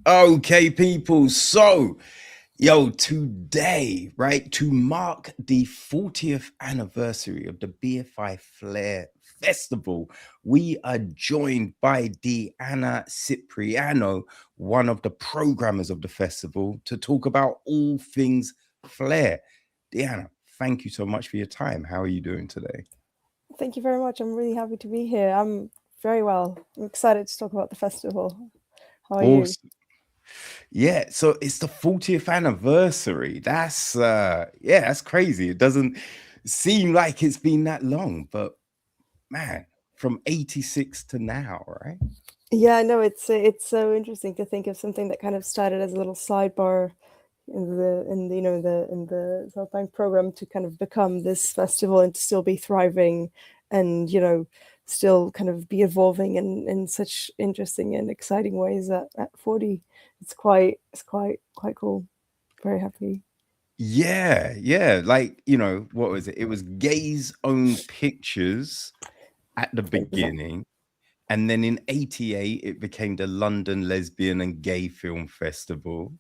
Okay, people. So, today, right, to mark the 40th anniversary of the BFI Flare Festival, we are joined by Diana Cipriano, one of the programmers of the festival, to talk about all things Flare. Diana, thank you so much for your time. How are you doing today? Thank you very much. I'm really happy to be here. I'm very well. I'm excited to talk about the festival. How are you? Awesome. Yeah, so it's the 40th anniversary. That's crazy. It doesn't seem like it's been that long, but man, from 86 to now, right? Yeah, no, it's so interesting to think of something that kind of started as a little sidebar in the South Bank program to kind of become this festival and to still be thriving and still kind of be evolving in such interesting and exciting ways at 40. It's quite cool. Very happy. Yeah, yeah. Like, what was it? It was Gay's Own Pictures at the Exactly. beginning. And then in 88, it became the London Lesbian and Gay Film Festival.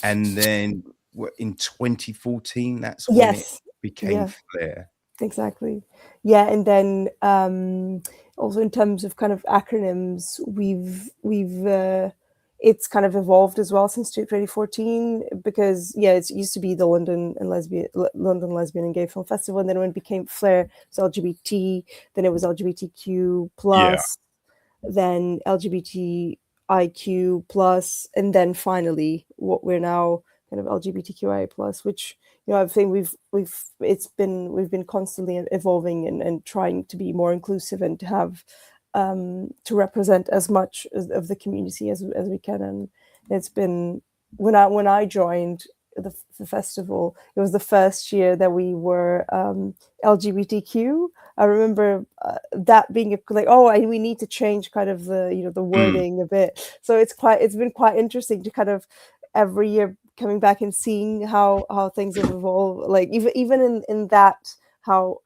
And then in 2014, that's when it Yes. became Yeah. Flair. Exactly. Yeah, and then also in terms of kind of acronyms, we've it's kind of evolved as well since 2014 because yeah, it used to be the London Lesbian and Gay Film Festival, and then when it became Flare, it was LGBT, then it was LGBTQ Yeah. plus, then LGBTIQ plus, and then finally what we're now kind of LGBTQIA plus, which I think we've been constantly evolving and trying to be more inclusive and to have to represent as much of the community as we can. And it's been when I joined the festival, it was the first year that we were LGBTQ. I remember that being like, oh, we need to change kind of the Mm. wording a bit. So it's been quite interesting to kind of every year coming back and seeing how things have evolved. Like even in that how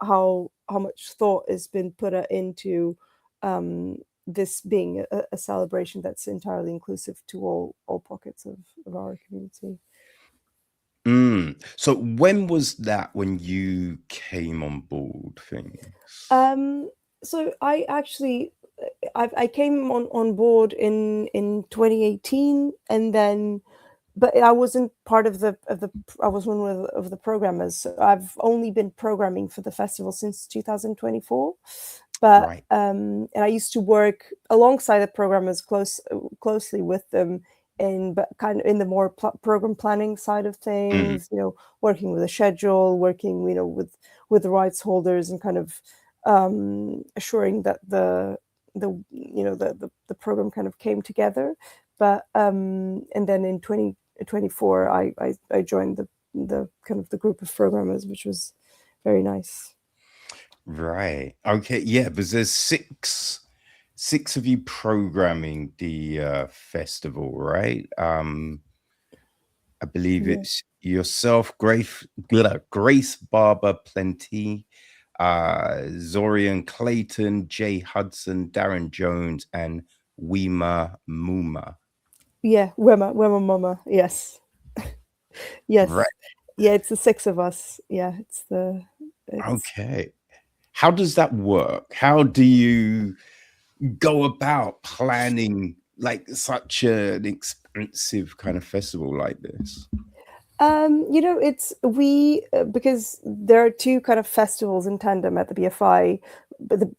much thought has been put into this being a celebration that's entirely inclusive to all pockets of our community. So when was that when you came on board things? Um, so I actually I came on board in 2018, and then but I wasn't part of the I was one of the programmers. So I've only been programming for the festival since 2024. But Right. and I used to work alongside the programmers closely with them in but kind of in the more program planning side of Mm. things, working with a schedule, working with the rights holders and kind of assuring that the program kind of came together. But and then in 2024 I joined the kind of the group of programmers, which was very nice. Right. Okay. Yeah, because there's six of you programming the festival, right? I believe Yeah. it's yourself, Grace Barber Plenty, Zorian Clayton, Jay Hudson, Darren Jones, and Weema Muma. Yeah, Wema Mama. Yes. Right. Yes. Yeah, it's the six of us. Yeah, it's Okay. How does that work? How do you go about planning like such an expensive kind of festival like this? it's we because there are two kind of festivals in tandem at the BFI, but the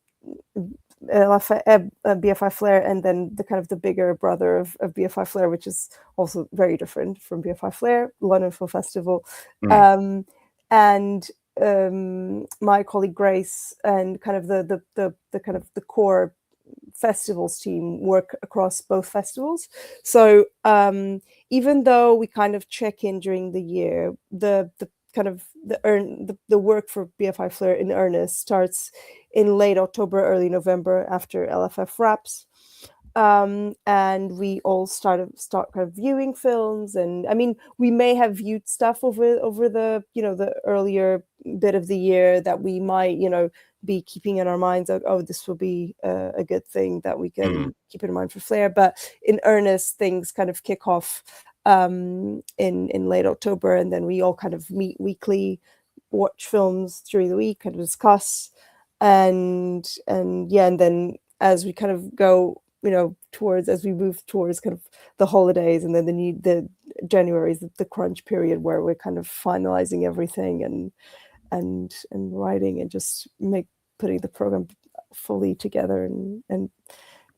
BFI Flare, and then the kind of the bigger brother of BFI Flare, which is also very different from BFI Flare, London Film Festival. Mm. Um, and my colleague Grace and kind of the kind of the core festivals team work across both festivals. So even though we kind of check in during the year, the kind of the work for BFI Flare in earnest starts in late October, early November after LFF wraps. And we all start kind of viewing films, and I mean we may have viewed stuff over the the earlier bit of the year that we might be keeping in our minds, like, oh, this will be a good thing that we can keep in mind for Flare. But in earnest, things kind of kick off in late October, and then we all kind of meet weekly, watch films during the week and discuss, and then as we kind of go, as we move towards kind of the holidays, and then the January is the crunch period where we're kind of finalizing everything and writing and just putting the program fully together and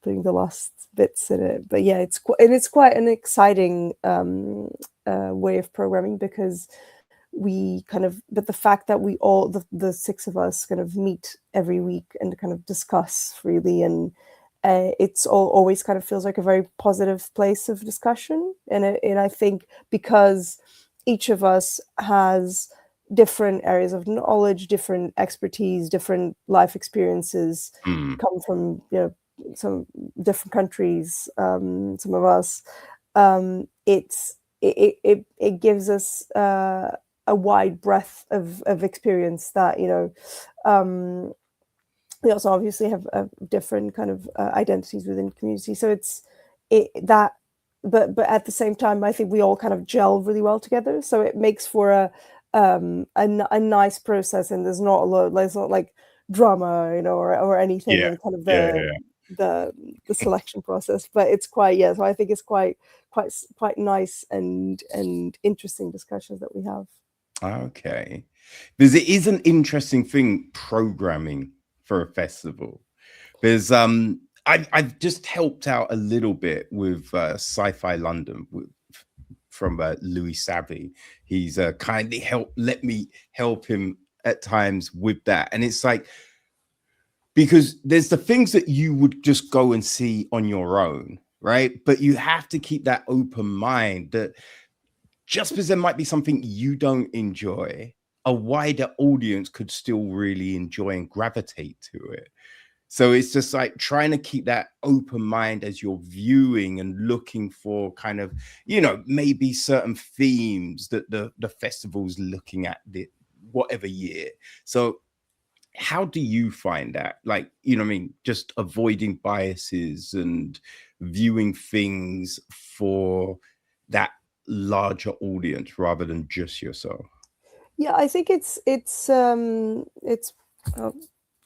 putting the last bits in it. But yeah, it's quite an exciting way of programming, because but the fact that we all, the six of us, kind of meet every week and kind of discuss freely, and it's always kind of feels like a very positive place of discussion. And I think because each of us has different areas of knowledge, different expertise, different life experiences, come from some different countries, some of us, it gives us a wide breadth of experience that we also obviously have different kind of identities within the community. So but at the same time, I think we all kind of gel really well together. So it makes for a nice process, and there's not like drama, or anything in kind of the selection process. But it's quite, so I think it's quite nice and interesting discussions that we have. Okay, because it is an interesting thing, programming for a festival. There's I've just helped out a little bit with Sci-Fi London from Louis Savvy. He's kindly let me help him at times with that, and it's like, because there's the things that you would just go and see on your own, right? But you have to keep that open mind that just because there might be something you don't enjoy, a wider audience could still really enjoy and gravitate to it. So it's just like trying to keep that open mind as you're viewing and looking for kind of, maybe certain themes that the festival's looking at whatever year. So how do you find that? Like, just avoiding biases and viewing things for that larger audience rather than just yourself? Yeah, I think it's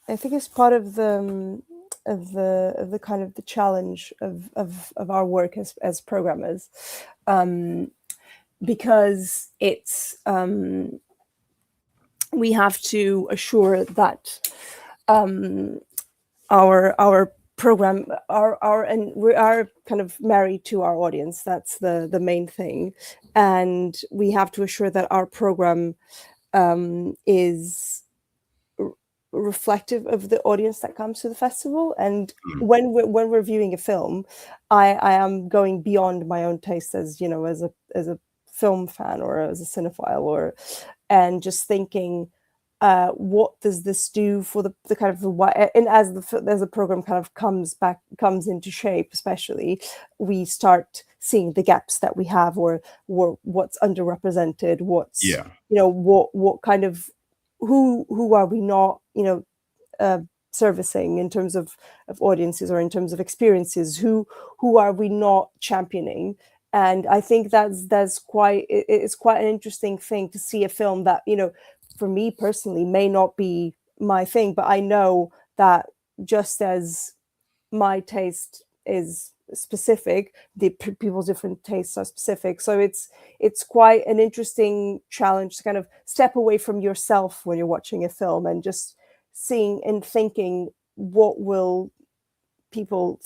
I think it's part of the kind of the challenge of our work as programmers, because it's we have to assure that our program, and we are kind of married to our audience. That's the main thing, and we have to assure that our program is reflective of the audience that comes to the festival. And when we're viewing a film, I am going beyond my own taste as a film fan or as a cinephile, and just thinking, what does this do for the kind of and as the program kind of comes into shape, especially, we start seeing the gaps that we have, or what's underrepresented, what's what kind of who are we not servicing in terms of audiences, or in terms of experiences, who are we not championing. And I think it's quite an interesting thing to see a film that, for me personally, may not be my thing, but I know that just as my taste is specific, the people's different tastes are specific. So it's quite an interesting challenge to kind of step away from yourself when you're watching a film, and just seeing and thinking, what will people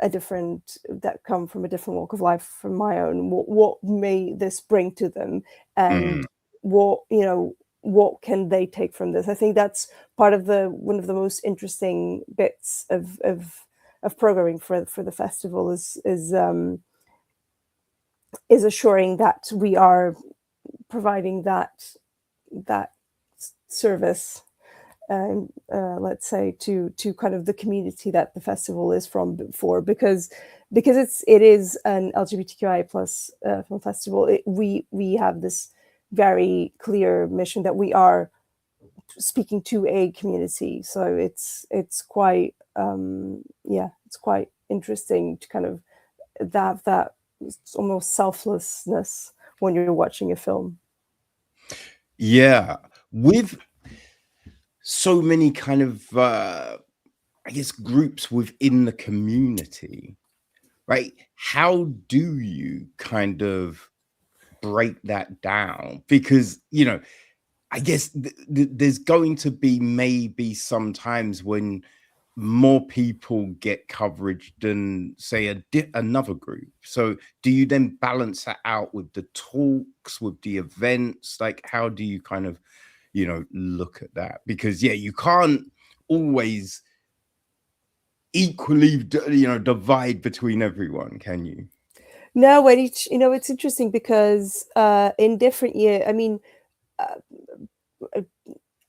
that come from a different walk of life from my own, what may this bring to them, and what can they take from this? I think that's part of one of the most interesting bits of programming for the festival, is assuring that we are providing that service, let's say, to kind of the community that the festival is for, because it is an LGBTQIA plus film festival. We have this very clear mission that we are speaking to a community. So it's quite it's quite interesting to kind of have that almost selflessness when you're watching a film. Yeah, with so many kind of I guess groups within the community, right? How do you kind of break that down? Because, you know, I guess there's going to be maybe sometimes when more people get coverage than, say, another group. So do you then balance that out with the talks, with the events? Like, how do you kind of, you know, look at that? Because, yeah, you can't always equally, you know, divide between everyone, can you? No, and you know, it's interesting because in different years, I mean,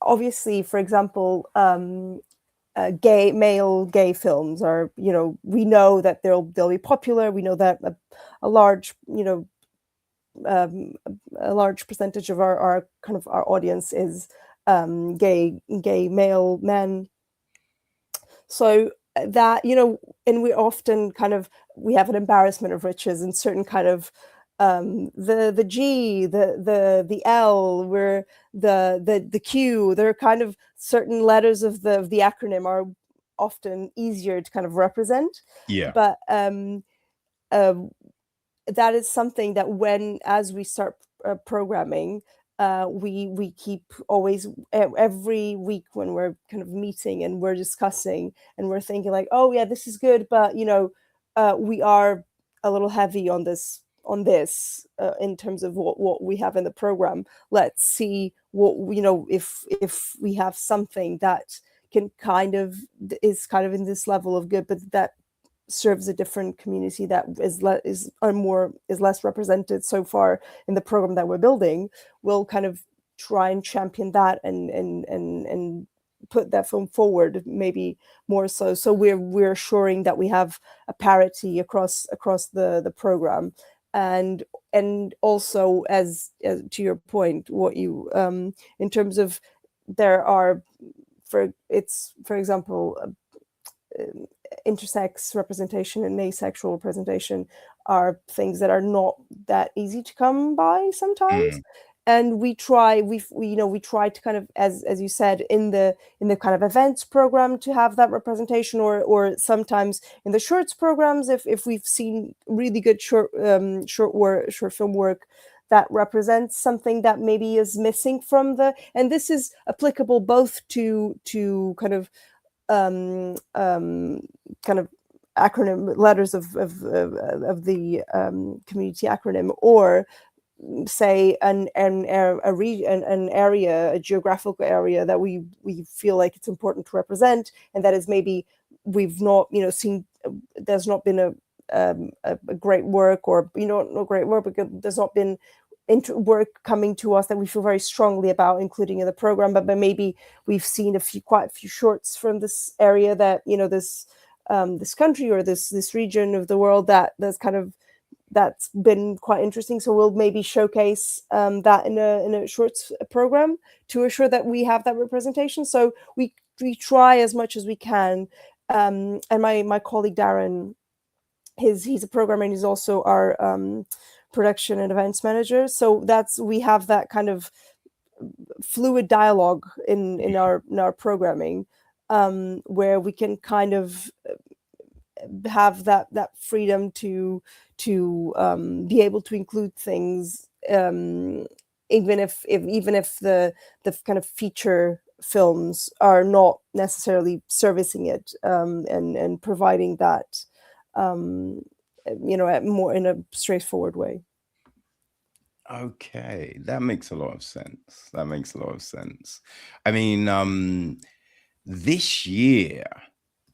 obviously, for example, male gay films are, you know, we know that they'll be popular. We know that a large, you know, a large percentage of our kind of our audience is gay male men. So that, you know, and we often kind of, we have an embarrassment of riches in certain kind of the G, the L, where the Q, there are kind of certain letters of the acronym are often easier to kind of represent. Yeah. But uh, that is something that when, as we start programming, we keep always every week when we're kind of meeting and we're discussing and we're thinking like, oh yeah, this is good, but you know, we are a little heavy on this in terms of what we have in the program. Let's see what, you know, if we have something that can kind of is kind of in this level of good, but that serves a different community that is less represented so far in the program that we're building, we'll kind of try and champion that and put that film forward, maybe more so. So we're assuring that we have a parity across the program. And also, as to your point, what you in terms of, there are, for example, intersex representation and asexual representation are things that are not that easy to come by sometimes. And we try to kind of, as you said, in the kind of events program to have that representation, or sometimes in the shorts programs, if we've seen really good short film work that represents something that maybe is missing from and this is applicable both to kind of kind of acronym letters of the community acronym, or say an region, an area, a geographical area that we feel like it's important to represent, and that is maybe we've not, you know, seen, there's not been a great work, or, you know, not great work, because there's not been work coming to us that we feel very strongly about including in the program, but maybe we've seen quite a few shorts from this area that, you know, this country or this region of the world that's been quite interesting. So we'll maybe showcase that in a shorts program to assure that we have that representation. So we try as much as we can. And my colleague Darren, he's a programmer and he's also our production and events manager. So we have that kind of fluid dialogue in our programming, where we can kind of have that freedom to be able to include things, even if the kind of feature films are not necessarily servicing it, and providing that, you know, more in a straightforward way. Okay, that makes a lot of sense. That makes a lot of sense. I mean, this year,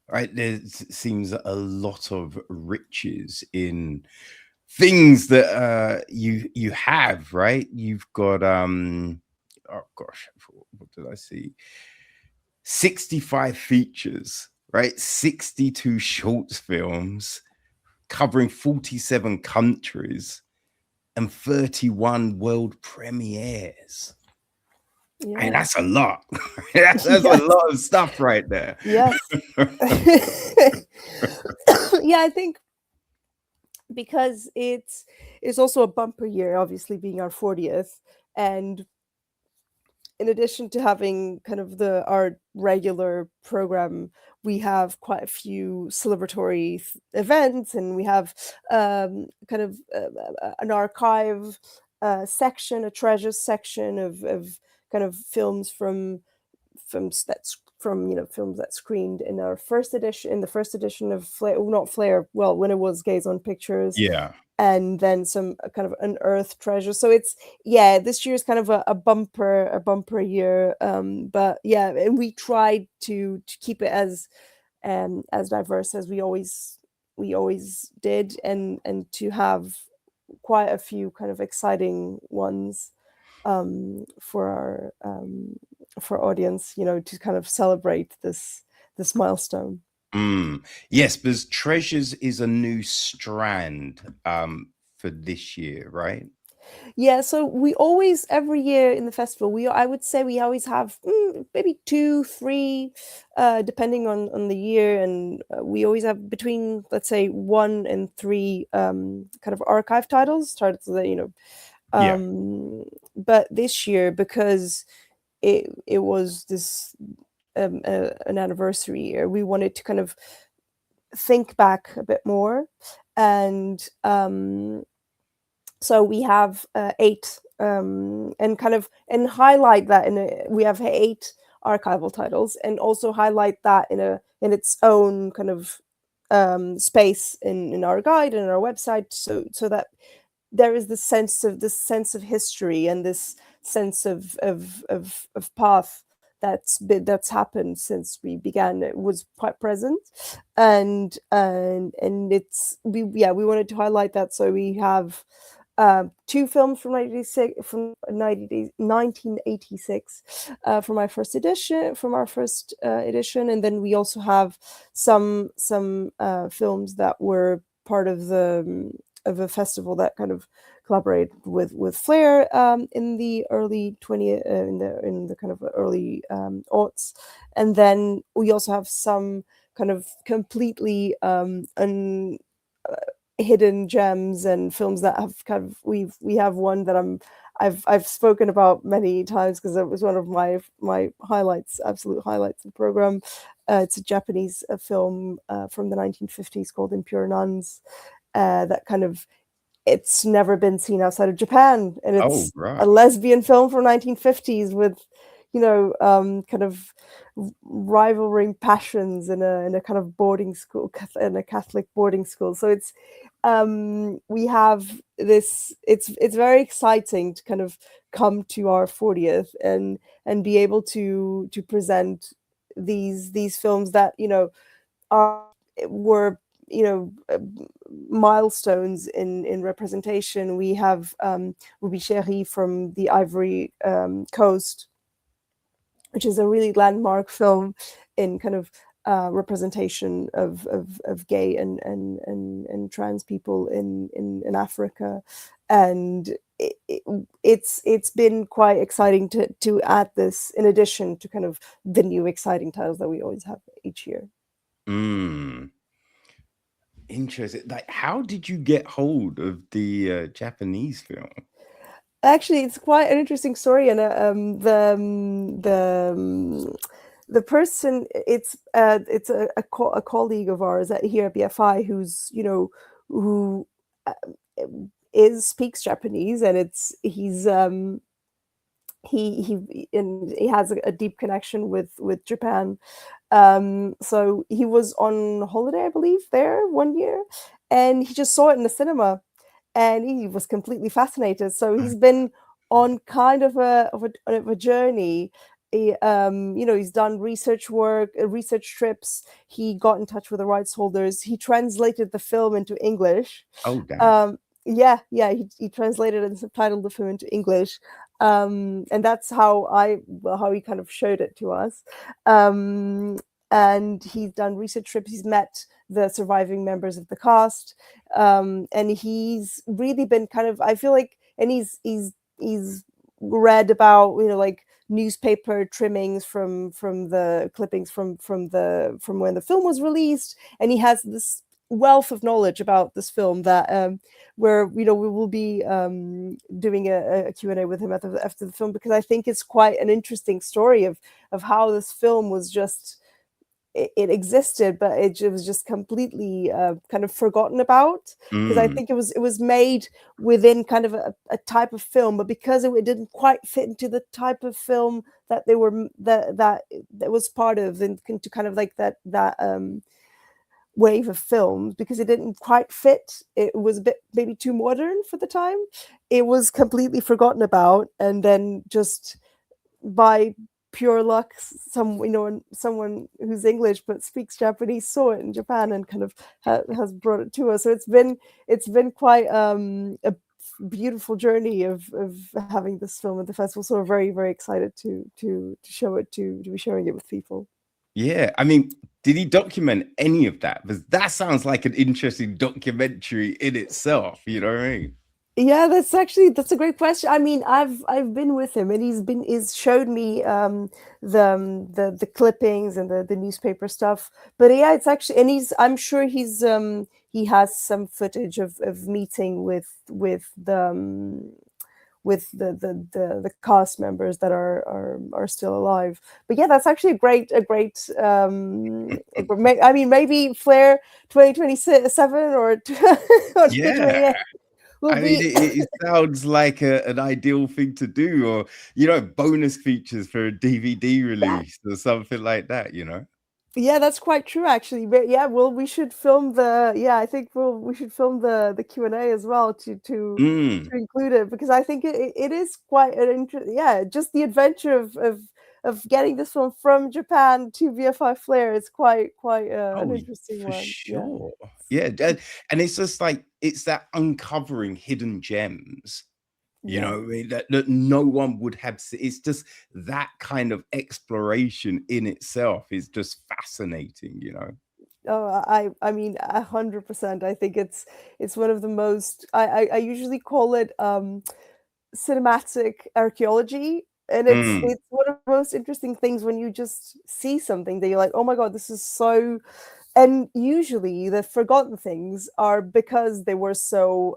right, there seems a lot of riches in things that you have, right? You've got oh gosh, what did I see? 65 features, right? 62 short films covering 47 countries and 31 world premieres. And Yeah. that's a lot. That's a Yes. lot of stuff right there. Yes. Yeah, I think because it's also a bumper year, obviously being our 40th, and in addition to having kind of our regular program, we have quite a few celebratory events, and we have kind of an archive section, a treasures section of kind of films from films that screened in our first edition, in the first edition of Flare, not Flare, well, when it was Gaze on Pictures, Yeah. and then some kind of unearthed treasure. So it's, yeah, this year is kind of a bumper year. But yeah, and we tried to keep it as diverse as we always did, and to have quite a few kind of exciting ones for our audience, to kind of celebrate this milestone. Yes, because Treasures is a new strand for this year, right? Yeah, so we always, every year in the festival, I would say we always have maybe two, three, depending on the year, and we always have between, let's say, 1 and 3 kind of archive titles, titles that. Yeah. But this year, because it was this an anniversary year, we wanted to kind of think back a bit more, and so we have 8, and kind of and highlight that we have 8 archival titles, and also highlight that in its own kind of space in our guide and our website, so that there is this sense of history, and this sense of path that's happened since we began. It was quite present, and we wanted to highlight that. So we have 2 films from 1986 from our first edition, and then we also have some films that were part of a festival that kind of collaborated with Flare in the early 20 in the kind of early aughts, and then we also have some kind of completely hidden gems and films that have kind of we have one that I've spoken about many times because it was one of my highlights, absolute highlights of the program. It's a Japanese film from the 1950s called Impure Nuns, that kind of, it's never been seen outside of Japan, and Oh, it's a right. lesbian film from 1950s with kind of rivaling passions in a kind of boarding school, in a Catholic boarding school. So it's we have this, it's very exciting to kind of come to our 40th and be able to present these films that were milestones in representation. We have Ruby Chéri from the Ivory Coast, which is a really landmark film in kind of representation of gay and trans people in Africa, and it's been quite exciting to add this in addition to kind of the new exciting titles that we always have each year. Interesting. Like, how did you get hold of the Japanese film? Actually, it's quite an interesting story, and the person, it's a colleague of ours here at BFI who uh, speaks Japanese, and he has a deep connection with Japan. So he was on holiday, I believe, there one year, and he just saw it in the cinema, and he was completely fascinated. So he's been on kind of a journey. He's done research work, research trips. He got in touch with the rights holders. He translated the film into English. Oh, damn. He translated and subtitled the film into English, and that's how he kind of showed it to us. And he's done research trips. He's met the surviving members of the cast, and he's really been kind of, I feel like, and he's read about like newspaper trimmings from the clippings from when the film was released, and he has this wealth of knowledge about this film that where we will be doing a Q&A with him after the film, because I think it's quite an interesting story of how this film was just it existed, but it was just completely kind of forgotten about, because I think it was made within kind of a type of film, but because it didn't quite fit into the type of film that they were that was part of, into kind of like that wave of films, because it didn't quite fit. It was a bit maybe too modern for the time. It was completely forgotten about, and then just by pure luck, someone who's English but speaks Japanese saw it in Japan and kind of has brought it to us. So it's been quite a beautiful journey of having this film at the festival. So we're very, very excited to show it, to be showing it with people. Yeah, I mean, did he document any of that? Because that sounds like an interesting documentary in itself. You know what I mean? Yeah, that's a great question. I mean, I've been with him, and he's showed me the clippings and the newspaper stuff. But yeah, it's actually, and I'm sure he has some footage of meeting with the cast members that are still alive. But yeah, that's actually a great I mean, maybe Flare 2027 or 2028 will I mean, be. it sounds like an ideal thing to do, or bonus features for a DVD Yeah, release or something like that. yeah, that's quite true, actually. But yeah, well, we should film I think we should film the Q&A as well to include it, because I think it is quite an just the adventure of getting this film from Japan to BFI Flare is quite an Oh, interesting for one. Yeah. sure. Yeah, and it's just like it's that uncovering hidden gems. Yeah. I mean, that no one would have seen. It's just that kind of exploration in itself is just fascinating. Oh, I mean 100%. I think it's one of the most. I usually call it cinematic archaeology, and Mm, it's one of the most interesting things when you just see something that you're like, oh my god, this is so. And usually the forgotten things are because they were so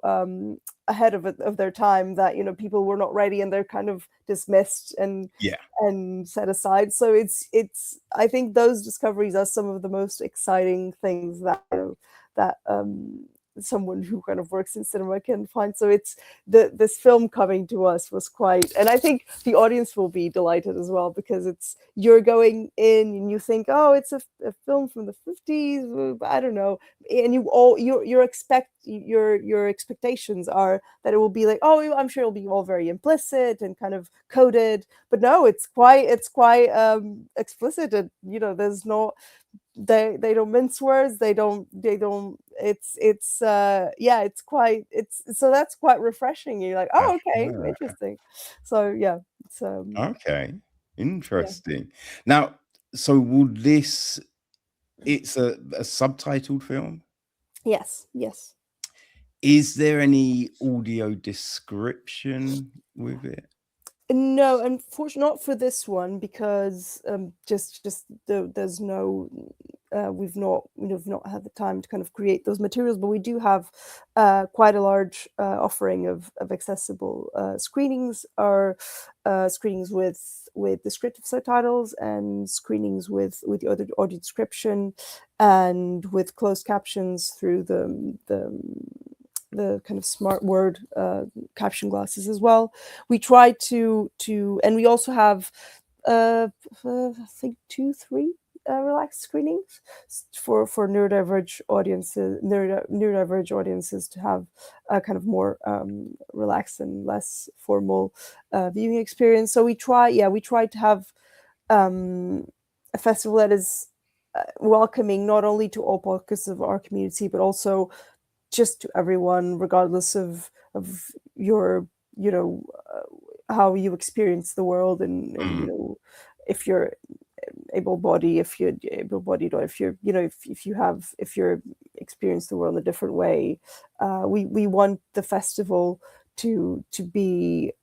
ahead of their time that people were not ready, and they're kind of dismissed yeah. and set aside. So it's I think those discoveries are some of the most exciting things that that someone who kind of works in cinema can find. So it's this film coming to us was quite, and I think the audience will be delighted as well, because you're going in and you think, oh, it's a film from the 50s, I don't know, and your expectations are that it will be like, oh, I'm sure it'll be all very implicit and kind of coded, but no, it's quite explicit, and there's no, they don't mince words, they don't it's it's quite, it's so that's quite refreshing. You're like, oh, okay, Uh-huh. interesting. So yeah, it's Okay. yeah. Interesting. Now, so will this it's a subtitled film? Yes, yes. Is there any audio description with it? No, unfortunately, not for this one, because just there's no we've not had the time to kind of create those materials, but we do have quite a large offering of accessible screenings, or screenings with descriptive subtitles, and screenings with the audio description, and with closed captions through the kind of smart word caption glasses as well. We try and we also have I think 2, 3 relaxed screenings for neurodiverge audiences to have a kind of more relaxed and less formal viewing experience. So we try to have a festival that is welcoming not only to all pockets of our community, but also just to everyone, regardless of your how you experience the world, and Mm, if you're able-bodied, or if you're if you're experience the world in a different way. We want the festival to be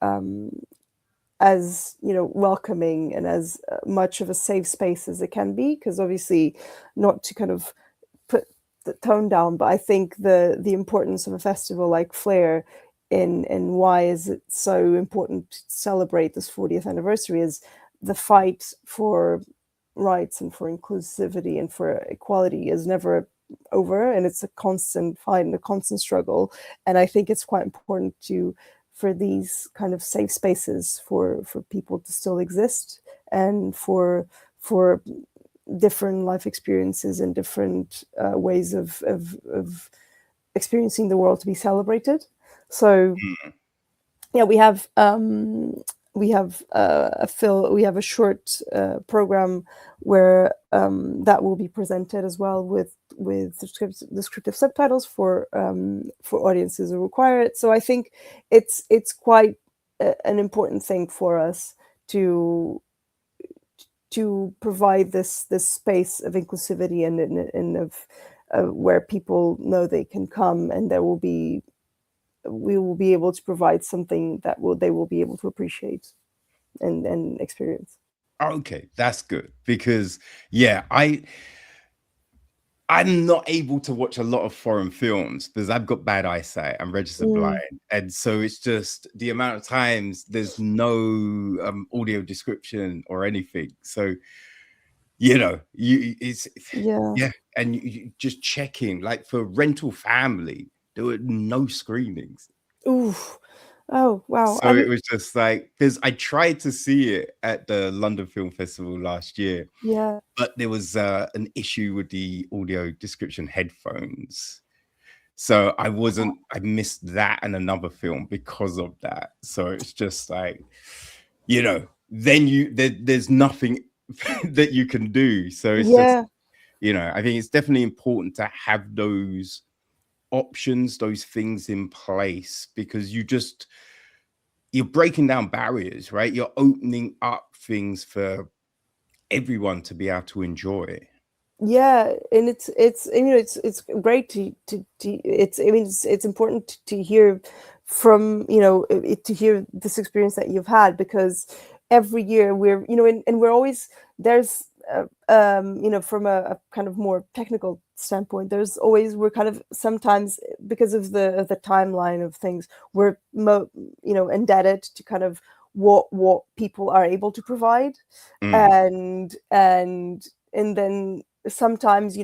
as welcoming and as much of a safe space as it can be, because obviously, not to kind of put the tone down, but I think the importance of a festival like Flare, and why is it so important to celebrate this 40th anniversary, is the fight for rights and for inclusivity and for equality is never over, and it's a constant fight and a constant struggle. And I think it's quite important for these kind of safe spaces for people to still exist, and for different life experiences and different ways of experiencing the world to be celebrated. So yeah, we have a short program where that will be presented as well, with descriptive subtitles for audiences who require it. So I think it's quite an important thing for us to provide this space of inclusivity and of where people know they can come, and we will be able to provide something that they will be able to appreciate and experience. Okay, that's good, because yeah, I'm not able to watch a lot of foreign films because I've got bad eyesight. I'm registered blind. And so it's just the amount of times there's no audio description or anything. So, it's Yeah. And you just checking, like for Rental Family, there were no screenings. Ooh. Oh, wow. So it was just like, because I tried to see it at the London Film Festival last year. Yeah. But there was an issue with the audio description headphones. So I missed that and another film because of that. So it's just like, then there's nothing that you can do. So it's just, I think it's definitely important to have those options, those things in place, because you're breaking down barriers, right? You're opening up things for everyone to be able to enjoy. Yeah, and it's great to it's important to hear from to hear this experience that you've had, because every year we're and we're always there's from a kind of more technical standpoint, we're kind of sometimes, because of the timeline of things, we're indebted to kind of what people are able to provide, and then sometimes they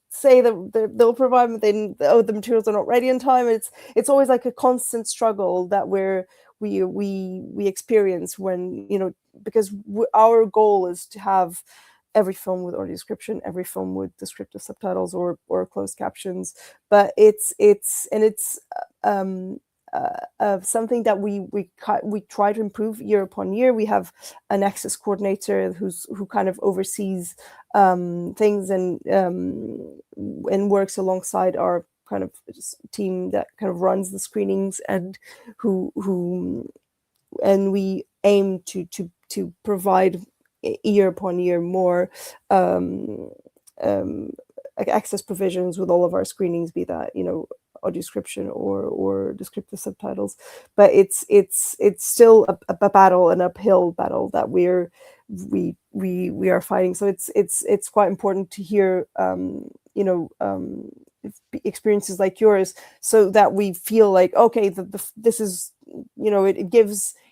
say that they'll provide, but then the materials are not ready in time. It's always like a constant struggle that we experience when because our goal is to have every film with audio description, every film with descriptive subtitles or closed captions, but it's something that we try to improve year upon year. We have an access coordinator who kind of oversees things and works alongside our kind of team that kind of runs the screenings, and and we aim to provide year upon year more access provisions with all of our screenings, be that audio description or descriptive subtitles. But it's still a battle, an uphill battle that we are fighting. So it's quite important to hear experiences like yours, so that we feel like, okay, this is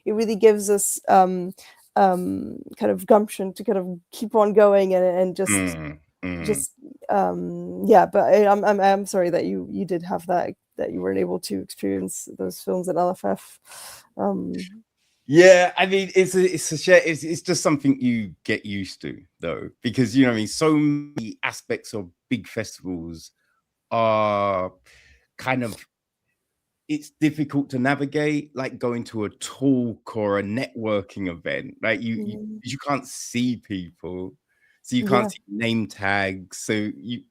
it really gives us kind of gumption to kind of keep on going and just but I'm sorry that you did have that you weren't able to experience those films at LFF. Yeah, I mean, it's just something you get used to, though, because I mean, so many aspects of big festivals are kind of, it's difficult to navigate, like going to a talk or a networking event, right? You can't see people, so you can't see name tags, so you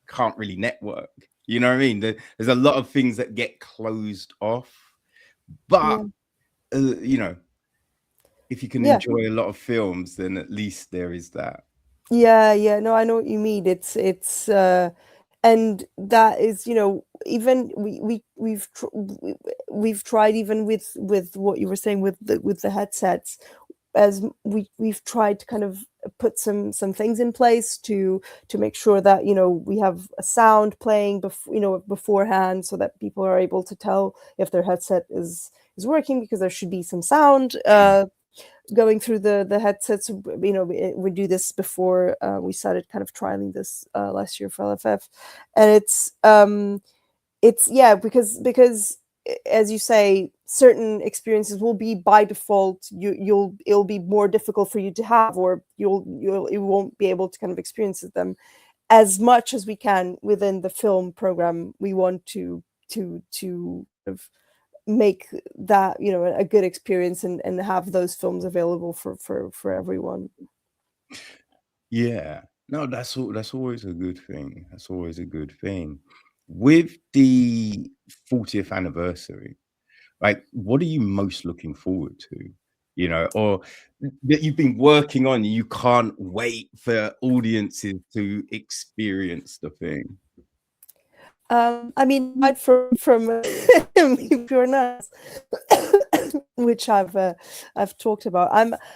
can't really network. You know what I mean? There's a lot of things that get closed off, but if you can enjoy a lot of films, then at least there is that. No, I know what you mean. It's and that is even we've tried, even with what you were saying with the headsets, as we've tried to kind of put some things in place to make sure that, you know, we have a sound playing beforehand, so that people are able to tell if their headset is working, because there should be some sound going through the headsets. You know, we do this before we started kind of trialing this last year for LFF, and it's yeah, because as you say, certain experiences will be by default, it'll be more difficult for you to have, or you won't be able to kind of experience them as much as we can within the film program. We want to kind of make that, you know, a good experience, and have those films available for everyone. Yeah. No, that's always a good thing. That's always a good thing. With the 40th anniversary, like, what are you most looking forward to? You know, or that you've been working on, you can't wait for audiences to experience the thing? I mean, aside from Pure Nuts, which I've talked about,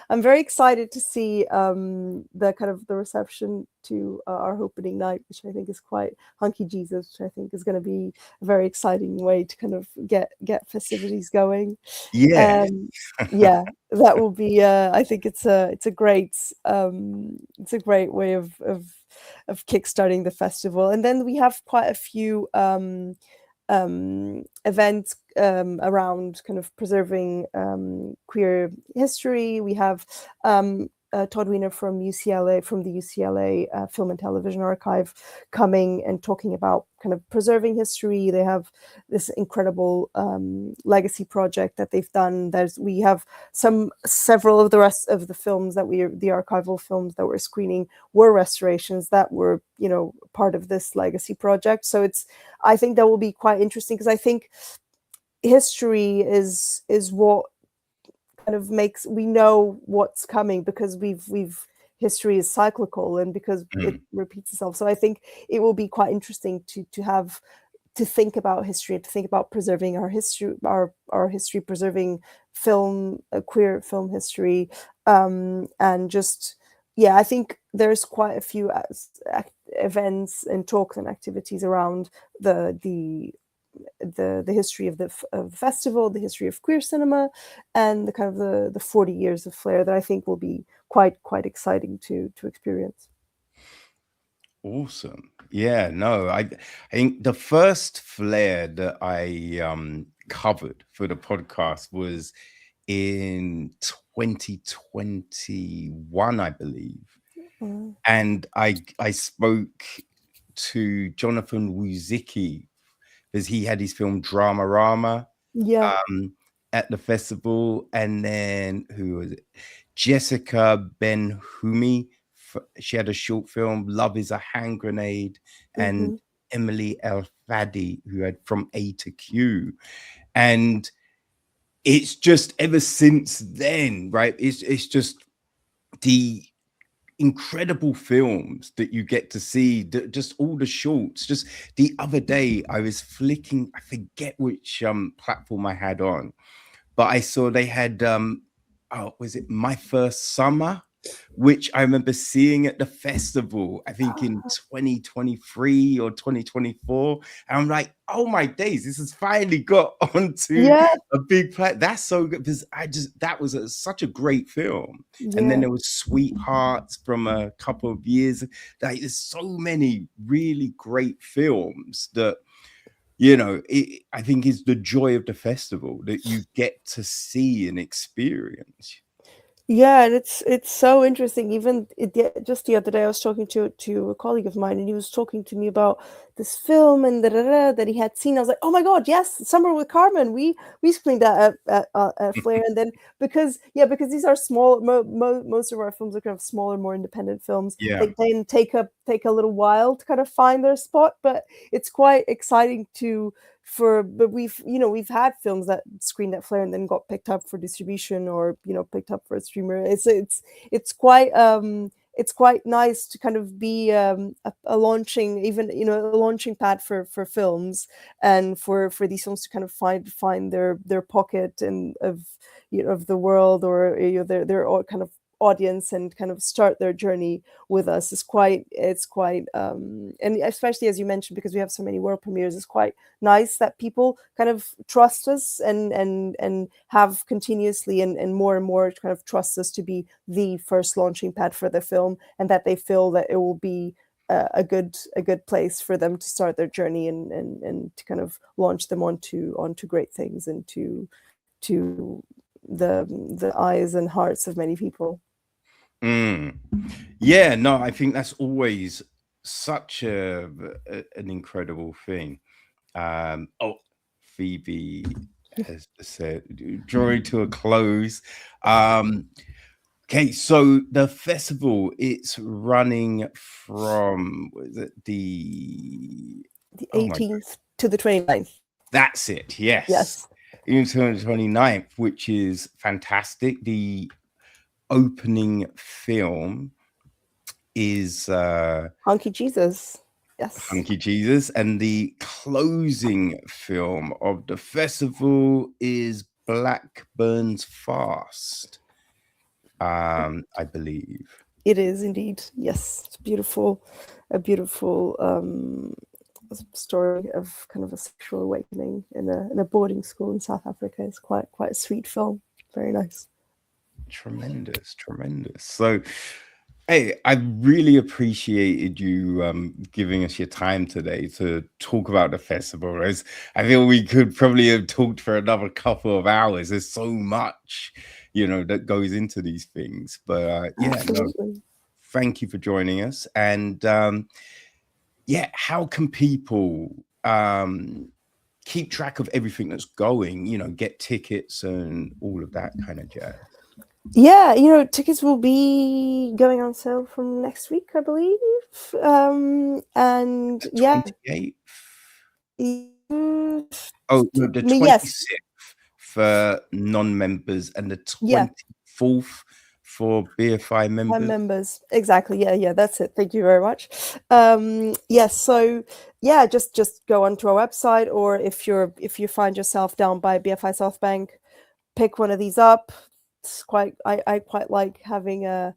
I'm very excited to see the kind of the reception to our opening night, which I think is quite Hunky Jesus, which I think is going to be a very exciting way to kind of get festivities going. Yes. Yeah, that will be. I think it's a great way of kickstarting the festival. And then we have quite a few events around kind of preserving queer history. We have Todd Wiener from UCLA, from the UCLA Film and Television Archive, coming and talking about kind of preserving history. They have this incredible legacy project that they've done. We have several of the rest of the films the archival films that we're screening were restorations that were, you know, part of this legacy project. So I think that will be quite interesting, because I think history is what kind of makes, we know what's coming, because history is cyclical, and because it repeats itself. So I think it will be quite interesting to think about history, and to think about preserving our history, our history, preserving queer film history, and just, yeah, I think there's quite a few events and talks and activities around the history of the festival, the history of queer cinema, and the kind of the 40 years of Flare, that I think will be quite exciting to experience. Awesome. Yeah, no, I think the first Flare that I covered for the podcast was in 2021, I believe. And I spoke to Jonathan Wuzicki, because he had his film Drama Rama Yeah. at the festival. And then who was it? Jessica Ben Humi. She had a short film, Love is a Hand Grenade, and Emily El Fadi, who had From A to Q. And it's just ever since then, right? It's just the incredible films that you get to see, just all the shorts. Just the other day I was flicking, I forget which platform I had on, but I saw they had was it My First Summer, which I remember seeing at the festival, I think in 2023 or 2024. And I'm like, oh my days, this has finally got onto a big play. That's so good, because that was such a great film. And then there was Sweethearts from a couple of years. Like, there's so many really great films that, you know, I think is the joy of the festival, that you get to see and experience. Yeah, and it's so interesting. Even just the other day, I was talking to a colleague of mine, and he was talking to me about this film and that he had seen. I was like, oh my god, yes, Summer with Carmen. We screened that at Flare. And then because these are small, most of our films are kind of smaller, more independent films. Yeah. They then take a little while to kind of find their spot, but it's quite exciting but we've had films that screened at Flare and then got picked up for distribution, or picked up for a streamer. It's quite it's quite nice to kind of be a launching, even a launching pad for films, and for these films to kind of find their pocket and of of the world, or their all kind of audience, and kind of start their journey with us. It's quite and especially, as you mentioned, because we have so many world premieres, it's quite nice that people kind of trust us, and have continuously and more kind of trust us to be the first launching pad for the film, and that they feel that it will be a good place for them to start their journey, and to kind of launch them onto great things, and to the eyes and hearts of many people. Yeah, no, I think that's always such an incredible thing. Oh, Phoebe has said, drawing to a close. Okay, so the festival, it's running from, was it the oh my 18th to the 29th. That's it, yes. Until the 29th, which is fantastic. The opening film is Hunky Jesus. Yes. Hunky Jesus, and the closing film of the festival is Blackburn's Fast, I believe. It is indeed, yes. It's a beautiful story of kind of a sexual awakening in a boarding school in South Africa. It's quite a sweet film. Very nice. Tremendous. So, hey, I really appreciated you giving us your time today to talk about the festival. As I feel we could probably have talked for another couple of hours. There's so much, that goes into these things. But thank you for joining us. And how can people keep track of everything that's going? Get tickets and all of that kind of jazz. Yeah, tickets will be going on sale from next week, I believe. And the 28th. Oh, no, the 26th for non-members, and the 24th for BFI members. Exactly. Yeah, that's it. Thank you very much. Yes. So just go onto our website, or if you find yourself down by BFI South Bank, pick one of these up. It's I quite like having it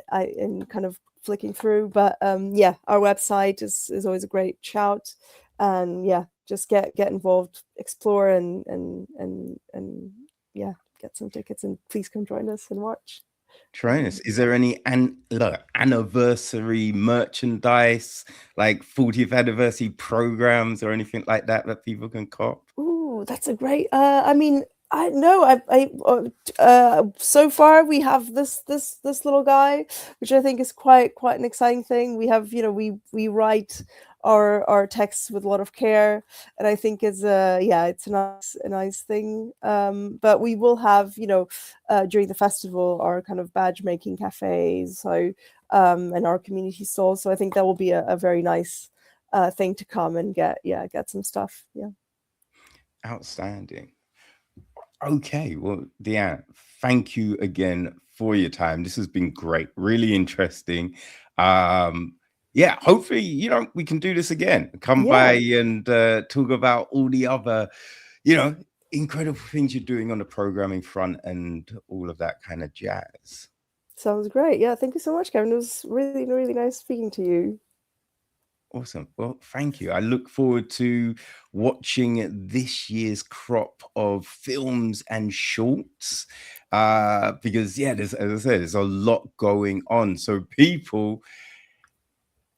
and kind of flicking through, but our website is always a great shout, and just get involved, explore, and get some tickets, and please come join us and watch. Join us. Is there any anniversary merchandise, like 40th anniversary programs or anything like that people can cop? Ooh, that's a great. I mean, I know. So far we have this little guy, which I think is quite an exciting thing. We have, we write our texts with a lot of care, and I think it's it's a nice thing. But we will have, during the festival, our kind of badge making cafes, so and our community stalls. So I think that will be a very nice thing to come and get some stuff. Yeah. Outstanding. Okay, well, Diana, thank you again for your time. This has been great, really interesting. Hopefully, we can do this again. Come by and talk about all the other, incredible things you're doing on the programming front and all of that kind of jazz. Sounds great. Yeah, thank you so much, Kevin. It was really, really nice speaking to you. Awesome. Well, thank you. I look forward to watching this year's crop of films and shorts because, as I said, there's a lot going on. So people,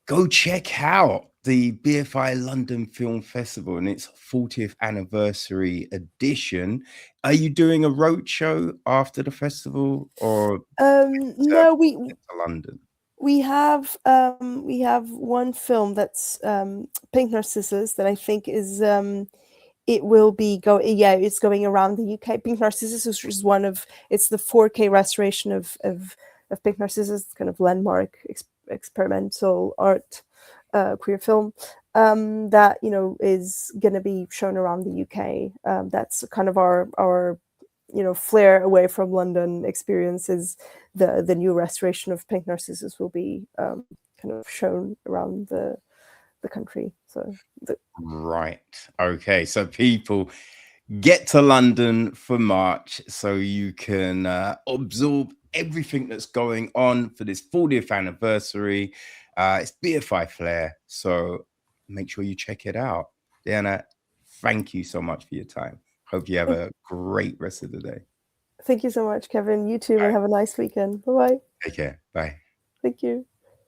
go check out the BFI London Film Festival and its 40th anniversary edition. Are you doing a roadshow after the festival, or no, we London? We have one film that's Pink Narcissus that I think is it will be it's going around the UK. Pink Narcissus is it's the 4K restoration of Pink Narcissus, kind of landmark experimental art queer film that is going to be shown around the UK. That's kind of our Flare away from London experiences, the new restoration of pink narcissus will be kind of shown around the country. So Right. Okay. So people get to London for March so you can absorb everything that's going on for this 40th anniversary. It's BFI Flare. So make sure you check it out. Diana, thank you so much for your time. Hope you have a great rest of the day. thank you so much, Kevin. You too, All and right. have a nice weekend. Bye bye. Take care. Bye. Thank you.